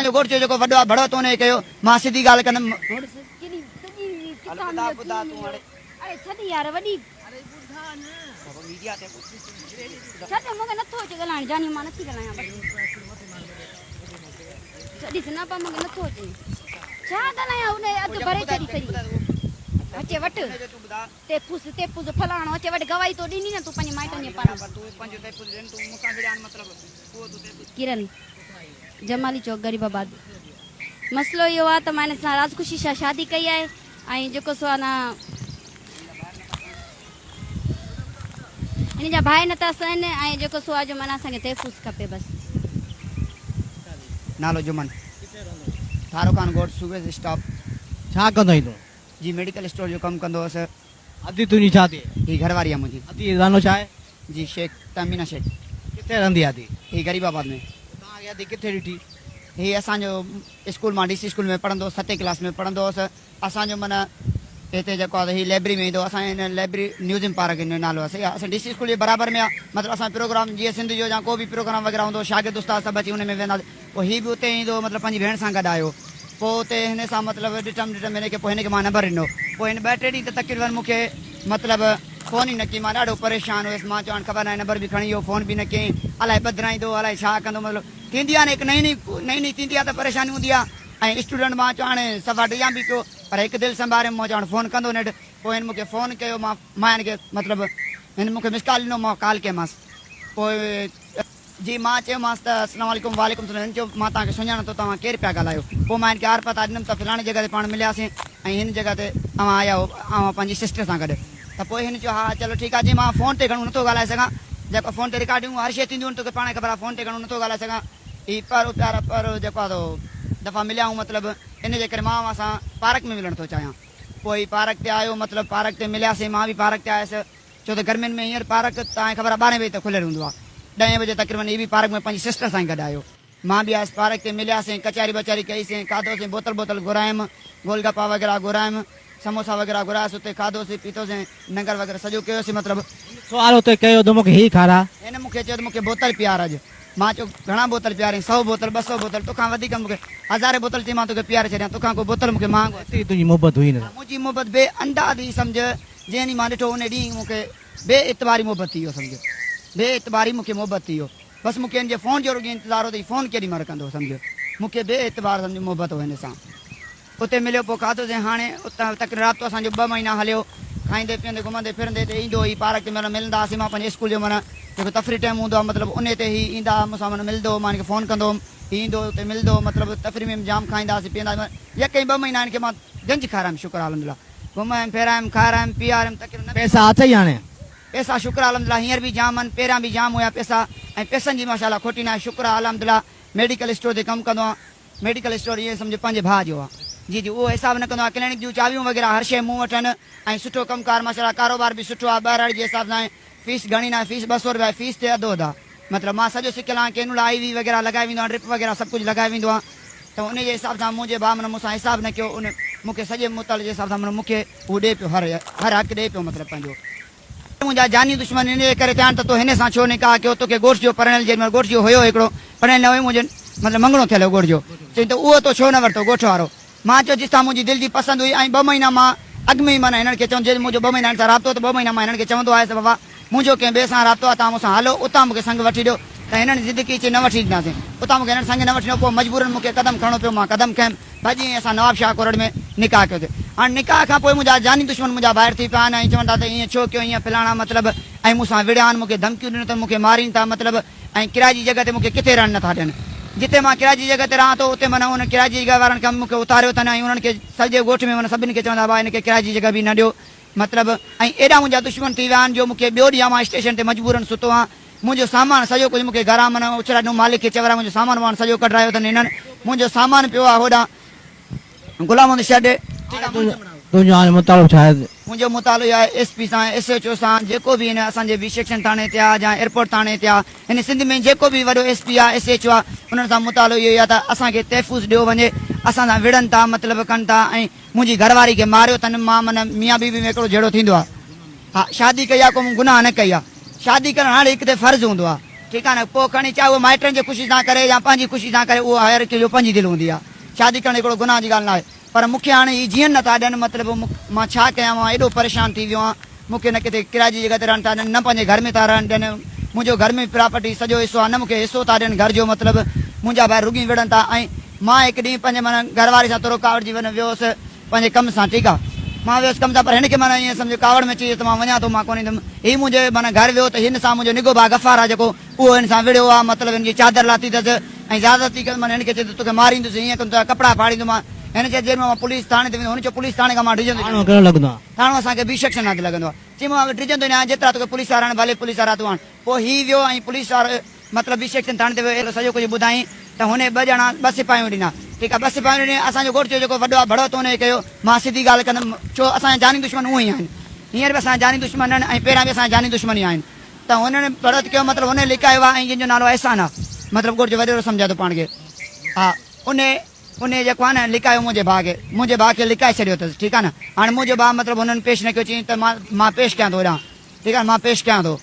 असांजो घोट जो जेको वॾो आहे भड़ो तो उन कयो मां सिधी ॻाल्हि कंदमि छॾ यार वॾी छॾ मूंखे नथो अचे ॻाल्हाइण जानी मां नथी ॻाल्हायां छॾीस न पर मूंखे नथो अचे छा ॻाल्हायां उन अधु भरे छॾी सॼी अचे वठ तेपूस फलाणो अचे वठ गवाही तो ॾींदी न तूं पंहिंजे माइटनि जे पाण किरण जमाली चौक गरीबाबाद मसलो इहो आहे त मां हिन सां राजख़ुशी सां शादी कई आहे ऐं जेको सो आहे न हिन जा भाई नथा सहिनि ऐं जेको सो आहे जो माना असांखे तेपूस खपे बसि नालो जुमन थारोखान गोट सूबे स्टॉप छा कंदो आहीं तूं जी मेडिकल स्टोर जो कमु कंदो हुअसि अदी तुंहिंजी छा थी ही घरवारी आहे मुंहिंजी अदी नालो छा आहे जी शेख तमीना शेख किथे रहंदी आहे अदी ही गरीबाबाद में तव्हांखे अदी किथे ॾिठी ही असांजो स्कूल मां DC स्कूल में पढ़ंदो 7वीं क्लास में पढ़ंदो हुअसि असांजो माना हिते जेको आहे ही लाइब्रेरी में ईंदो असां हिन लाइब्रेरी न्यूज़िम पार्क जो नालो आहे असां DC स्कूल जे बराबरि में आहे मतिलबु असां प्रोग्राम जीअं सिंध जो या को बि प्रोग्राम वग़ैरह हूंदो शागिर्द उस्ताद सभु अची हुन में वेंदासीं पोइ हीअ बि उते ईंदो मतिलबु पंहिंजी भेण सां गॾु आयो पोइ उते हिन सां मतिलबु ॾिठमि हिनखे पोइ हिनखे मां नंबर ॾिनो पोइ हिन 2-3 ॾींहं त तक़रीबन मूंखे मतिलबु फ़ोन ई न कई मां ॾाढो परेशान हुयुसि मां चवां ख़बर न आहे नंबर बि खणी वियो फ़ोन बि न कयईं अलाए बदिराईंदो अलाए छा कंदो मतिलबु थींदी आहे न हिकु नई नई थींदी आहे त परेशानी हूंदी आहे ऐं स्टूडेंट मां चवां हाणे सफ़ा ॾियां बि पियो पर हिकु दिलि संभारे मां चवां फ़ोन कंदो नेठि पोइ हिन मूंखे फ़ोन कयो मां हिनखे मतिलबु हिन मूंखे मिस कॉल ॾिनो मां कॉल कयोमांसि पोइ जी मां चयोमांसि त अस्सलाम वालेकुम वालेकुम सलाम हिन चयो मां तव्हांखे सुञाणा थो तव्हां केरु पिया ॻाल्हायो पोइ मां हिनखे पता ॾिनमि त फलाणी जॻह ते पाण मिलियासीं ऐं हिन जॻह ते तव्हां आया हो पंहिंजी सिस्टर सां गॾु त पोइ हिन चयो हा चलो ठीकु आहे जी मां फ़ोन ते घणो नथो ॻाल्हाए सघां जेको फ़ोन ते रिकॉर्डिंग हर शइ थींदियूं आहिनि तोखे पाण ख़बर आहे फ़ोन ते घणो नथो ॻाल्हाए सघां हीअ पर जेको आहे दफ़ा मिलिया आहियूं मतिलबु इन जे करे मां असां पार्क में मिलणु थो चाहियां पोइ पार्क ते आयो मतिलबु पार्क ते मिलियासीं मां बि पार्क ते आयुसि छो त गर्मियुनि में हींअर पार्क तव्हांखे ख़बर आहे 12 बजे त खुलियल हूंदो आहे 10 बजे तक़रीबन हीअ बि पार्क में पंहिंजी सिस्टर सां गॾु आयो मां बि आयुसि पार्क ते मिलियासीं कचहरी वचारी कईसीं खाधोसीं बोतल घुरायमि गोलगप्पा वग़ैरह घुरायमि समोसा वग़ैरह घुरायसि उते खाधोसीं पीतोसीं लंगर वग़ैरह सॼो कयोसीं मतिलबु सुवाल हुते कयो त मूंखे हीअ खाराए हिन मूंखे चयो त मूंखे बोतल पीआर अॼु मां चयो घणा बोतल पीआरे 100 बोतल 200 बोतल तोखां वधीक मूंखे 1000 बोतल चई मां तोखे पीआरे छॾियां तोखां कोई बोतल मूंखे महांगो तुंहिंजी मोहबत हुई न मुंहिंजी मोहबत बे अंदाज़ी सम्झ जंहिं ॾींहुं मां ॾिठो उन ॾींहुं मूंखे बे एतबारी मोहबत थी वियो सम्झ बे एतबारी मूंखे मोहबत थी वियो बसि मूंखे हिन जे फ़ोन जो रुॻो इंतज़ारु हो त फ़ोन केॾी महिल कंदो सम्झ मूंखे बे एतबार सम्झ मोहबत हो हिन सां उते मिलियो पोइ खाधोसीं हाणे उतां तक़रीबन राब्तो असांजो 2 महीना हलियो खाईंदे पीअंदे घुमंदे फिरंदे त ईंदो ई पार्क ते महिल मिलंदा हुआसीं मां पंहिंजे स्कूल जो माना जेको तफ़री टाइम हूंदो आहे मतिलबु उन ते ई ईंदा मूंसां माना मिलंदो मां हिनखे फ़ोन कंदो हुउमि ईंदो उते मिलंदो मतिलबु तफ़री में जाम खाईंदासीं पीअंदासीं यकई 2 महीना हिनखे मां गंज खारायमि शुक्र अलहमदिल्ला घुमायमि फेरायमि खारायमि पीआरियमि तक़रीबन पैसा अथई हाणे पैसा शुक्र अलहमदिल्ला हींअर बि जाम आहिनि पहिरियां बि जाम हुया पैसा ऐं पैसनि जी माशाल्लाह खोटी न आहे शुक्र अलहमदिल्ला मेडिकल स्टोर ते कमु कंदो आहियां मेडिकल स्टोर ईअं सम्झो पंहिंजे भाउ जो आहे जी जी उहो हिसाबु न कंदो आहे क्लिनिक जूं चावियूं वग़ैरह हर शइ मूं वटि आहिनि ऐं सुठो कमकार माशाल्लाह कारोबार बि सुठो आहे 12 जे हिसाब सां फीस घणी न आहे फीस 200 रुपया फीस ते अधु आहे मतिलबु मां सॼो सिकियल आहियां कैनुला IV वग़ैरह लॻाए वेंदो आहे ड्रिप वग़ैरह सभु कुझु लॻाए वेंदो आहे त उन जे हिसाब सां मुंहिंजे भाउ माना मूंसां हिसाबु न कयो उन मूंखे सॼे मुतल जे हिसाब सां माना मूंखे उहो ॾिए पियो हर हक़ ॾिए पियो मतिलबु पंहिंजो मुंहिंजा जानी दुश्मन इन जे करे थिया त तो हिन सां छो निकाह कयो तोखे घोट जो पढ़ियल जेॾीमहिल घोट जो हुयो हिकिड़ो पढ़ियल न हुयो मुंहिंजो मतिलबु मंगणो थियल हो घोट जो चई त उहो तो छो न वरितो घोट वारो मां चयो जितां मुंहिंजी दिलि जी पसंदि हुई ऐं 2 महीना मां अॻु में ई माना हिननि खे चवंदो जे मुंहिंजो 2 महीना हिन सां राब्तो त 2 महीना मां हिननि खे चवंदो आयुसि बाबा मुंहिंजो कंहिं ॿिए सां राब्तो आहे तव्हां मूंसां हलो उतां मूंखे संग वठी ॾियो त हिननि ज़िंदगी अची न वठी ॾिनासीं उतां मूंखे हिननि संग न वठी ॾिनो पोइ मजबूरनि मूंखे क़दम खणणो पियो मां क़दम खयुमि भॼी असां नवाब शाह कोरड़ में निकाह कयोसीं हाणे निकाह खां पोइ मुंहिंजा जानी दुश्मन मुंहिंजा ॿाहिरि थी पिया आहिनि ऐं चवनि था त ईअं छो कयो ईअं फलाणा मतिलबु ऐं मूंसां विड़िया आहिनि मूंखे धमकियूं ॾिनो त मूंखे मारीनि था मतिलबु ऐं किराए जी जॻह ते मूंखे किथे रहण नथा ॾियनि जिते मां किराए जी जॻह ते रहां थो उते माना उन किराए जी जॻह वारनि खां मूंखे उतारियो अथनि ऐं उन्हनि खे सॼे ॻोठ में माना सभिनी खे चवंदा भाउ हिनखे किराए जी जॻह बि न ॾियो मतिलबु ऐं एॾा मुंहिंजा दुश्मन थी विया आहिनि जो मूंखे ॿियो ॾींहुं मां स्टेशन ते मजबूरनि सुतो आहियां मुंहिंजो सामान सॼो कुझु मूंखे घरां माना उछरा ॾिनो मालिक खे चवरा मुंहिंजो सामान वामान सॼो कढायो अथनि हिननि मुंहिंजो सामान पियो आहे होॾां गुलाम शॾ तुंहिंजो हाणे मुतालो छा आहे मुंहिंजो मुतालो आहे SP सां SHO सां जेको बि हिन असांजे बी सेक्शन थाणे ते आहे या एयरपोर्ट थाणे ते आहे हिन सिंध में जेको बि वॾो SP आहे SHO आहे उन्हनि सां मुतालो इहो ई आहे त असांखे तहफ़ुज़ ॾियो वञे असां सां विढ़नि था मतिलबु कनि था ऐं मुंहिंजी घरवारी खे मारियो अथनि मां माना मियां बीबी में हिकिड़ो जहिड़ो थींदो आहे हा शादी कई आहे को मूं गुनाह न कई आहे शादी करणु हाणे हिकु त फ़र्ज़ु हूंदो आहे ठीकु आहे न पोइ खणी चाहे उहो माइटनि जी ख़ुशी सां करे या पंहिंजी ख़ुशी सां करे उहो हर कंहिंजो पंहिंजी दिलि हूंदी आहे शादी करणु हिकिड़ो गुनाह जी ॻाल्हि न आहे पर मूंखे हाणे हीअ जीअं नथा ॾियनि मतिलबु मां छा कयां मां एॾो परेशान थी वियो आहियां मूंखे न किथे किराए जी जॻह ते रहनि था ॾियनि न पंहिंजे घर में था रहनि ॾियनि मुंहिंजो घर में प्रॉपर्टी सॼो हिसो आहे न मूंखे हिसो था ॾियनि घर जो मतिलबु मुंहिंजा ॿाहिरि रुॻी विढ़नि था ऐं मां हिकु ॾींहुं पंहिंजे माना घरवारी सां थोरो कावड़ जी वियोसि पंहिंजे कम सां ठीकु आहे मां वियुसि कम सां पर हिनखे माना ईअं सम्झो कावड़ में अची त मां वञा थो मां कोन ईंदुमि हीउ मुंहिंजे माना घर वियो त हिन सां मुंहिंजो निगो भाउ गफ़ार आहे जेको उहो हिन सां विड़ियो आहे मतिलबु हिनजी चादर लाथी अथसि ऐं ज़्यादती करे माना हिनखे चए थो तोखे मारींदुसि ईअं कंदो कपिड़ा फाड़ींदोमांइ हिन चए जेॾी मां पुलिस थाणे ते वेंदो हुन चयो पुलिस थाणे खां मां डिॼंदो माण्हू कहिड़ो लॻंदो आहे थाणो असांखे बि सेक्शन न लॻंदो आहे चई मां डिॼंदो न आहियां जेतिरा तोखे पुलिस वारा आहिनि भले पुलिस वारा तूं आण पोइ हीउ वियो ऐं पुलिस वारो मतिलबु बि सेक्शन थाणे ते वियो अहिड़ो सॼो कुझु ॿुधाई त हुन ॿ ॼणा ॿ सिपाहियूं ॾिना ठीकु आहे ॿ सिपाहियूं ॾिनी असांजो घोट जो जेको वॾो आहे भड़ो त हुन कयो मां सिधी ॻाल्हि कंदुमि छो असांजा जानी दुश्मन उहे ई आहिनि हींअर बि असांजा जानी दुश्मन आहिनि ऐं पहिरियां बि असांजा जानी दुश्मन ई आहिनि त हुननि भड़त कयो मतिलबु हुन लिकायो आहे ऐं जंहिंजो नालो अहसान आहे मतिलबु घोट जो वॾेरो सम्झे थो पाण खे हा उन जेको आहे न लिकायो मुंहिंजे भाउ खे लिकाए छॾियो अथसि ठीकु आहे न हाणे मुंहिंजो भाउ मतिलबु हुननि पेश न कयो चई त मां पेश कयां थो हेॾां ठीकु आहे मां पेश कयां थो